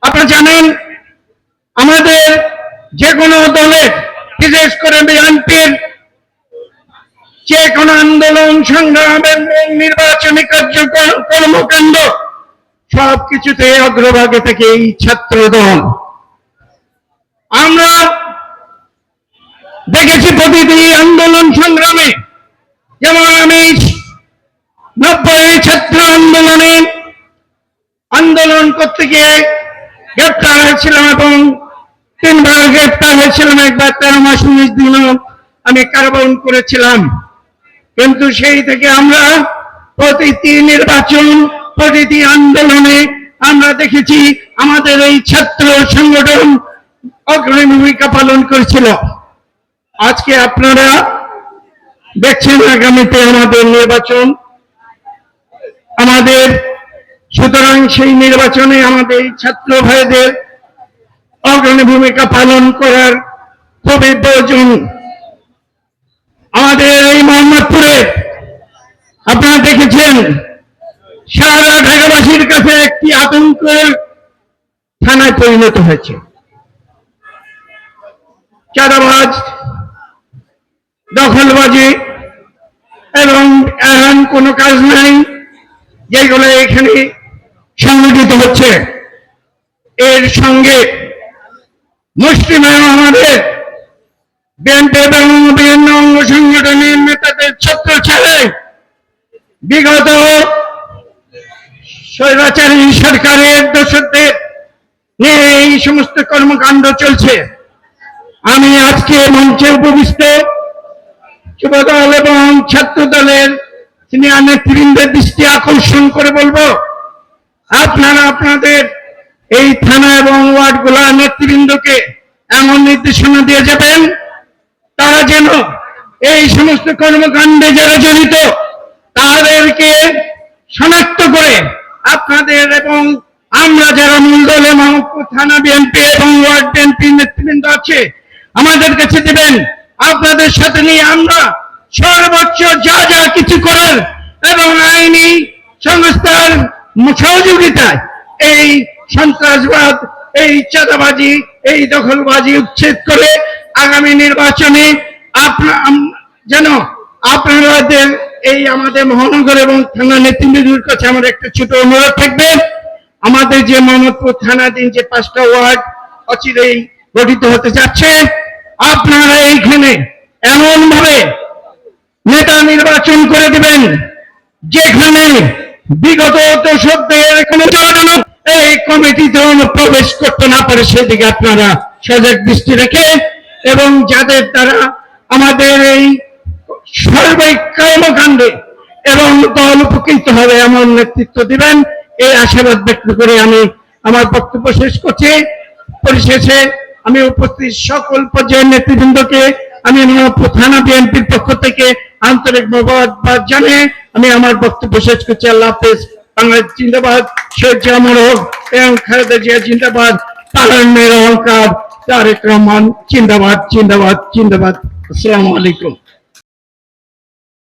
আপনারা জানেন আমাদের যে কোনো দলের, বিশেষ করে বিএনপির যে কোনো আন্দোলন সংগ্রাম এবং নির্বাচনী কর্মকাণ্ড সবকিছুতে অগ্রভাগে থেকে এই ছাত্র দল। আমরা দেখেছি প্রতিটি আন্দোলন সংগ্রামে, যেমন আমি 90 ছাত্র আন্দোলনে আন্দোলন করতে গিয়ে গ্রেপ্তার হয়েছিলাম এবং 3 বার গ্রেপ্তার হয়েছিলাম, একবার 13 মাস 19 দিনও আমি কারাবরণ করেছিলাম। কিন্তু সেই থেকে আমরা প্রতিটি নির্বাচন, প্রতিটি আন্দোলনে আমরা দেখেছি আমাদের এই ছাত্র সংগঠন অগ্রণী ভূমিকা পালন করেছিল। আজকে আপনারা দেখছেন আগামীতে আমাদের নির্বাচন, আমাদের সুতরাং সেই নির্বাচনে আমাদের ছাত্র ভাইদের অগ্রণী ভূমিকা পালন করার খুবই প্রয়োজন। আমাদের এই মোহাম্মদপুরে আপনারা দেখেছেন সারা ঢাকাবাসীর কাছে একটি আতঙ্কের থানায় পরিণত হয়েছে। চাঁদাবাজ, দখলবাজি এবং এমন কোনো কাজ নাই যেগুলো এখানে সংগঠিত হচ্ছে। এর সঙ্গে মুসলিম আমাদের বিএনপি এবং বিভিন্ন অঙ্গ সংগঠনের নেতাদের ছত্রছায়ায় বিগত স্বৈরাচারী সরকারের দোষরদের নিয়ে এই সমস্ত কর্মকাণ্ড চলছে। আমি আজকে মঞ্চে উপবিষ্ট যুবদল এবং ছাত্র দলের সিনিয়র নেতৃবৃন্দের দৃষ্টি আকর্ষণ করে বলবো, আপনারা আপনাদের এই থানা এবং ওয়ার্ডগুলোর নেতৃবৃন্দকে এমন নির্দেশনা দিয়ে যাবেন তারা যেন এই সমস্ত কর্মকাণ্ডে যারা জড়িত তাদেরকে শনাক্ত করে আপনাদের এবং আমরা যারা মূল দলে মোহাম্মদপুর থানা বিএনপি এবং ওয়ার্ড বিএনপি নেতৃবৃন্দ আছে আমাদের কাছে দেবেন। আপনাদের সাথে নিয়ে আমরা সর্বোচ্চ যা যা কিছু করার এবং আইনি সংস্থার সহযোগিতায় এই সন্ত্রাসবাদ, এই চাঁদাবাজি, এই দখলবাজি উচ্ছেদ করে আগামী নির্বাচনে যেন আপনাদের এই আমাদের মহানগর এবং থানা নেতৃবৃন্দের কাছে আমার একটা ছোট অনুরোধ থাকবে, আমাদের যে মোহাম্মদপুর থানাধীন যে 5টা ওয়ার্ড অচিরেই গঠিত হতে যাচ্ছে, আপনারা এইখানে এমন ভাবে নেতা নির্বাচন করে দিবেন যেখানে বিগত দোষরদের কোনো জড়ানো এই কমিটিতে প্রবেশ করতে না পারে সেদিকে আপনারা সজাগ দৃষ্টি রেখে এবং যাদের দ্বারা আমাদের এই সার্বিক কর্মকাণ্ডে এবং দল উপকৃত হবে এমন নেতৃত্ব দিবেন, এই আশাবাদ ব্যক্ত করে আমি আমার বক্তব্য শেষ করছি। পরিশেষে আমি উপস্থিত সকল পর্যায়ের নেতৃবৃন্দকে আমি থানা বিএনপির পক্ষ থেকে আন্তরিক মোবারকবাদ জানিয়ে আমি আমার বক্তব্য শেষ করছি। আল্লাহ হাফেজ। বাংলাদেশ জিন্দাবাদ, শেখ জিয়াউর রহমান এবং খালেদা জিয়া জিন্দাবাদ, তারেক অহংকার, তারেক রহমান জিন্দাবাদ, জিন্দাবাদ, জিন্দাবাদ। আসসালামু আলাইকুম।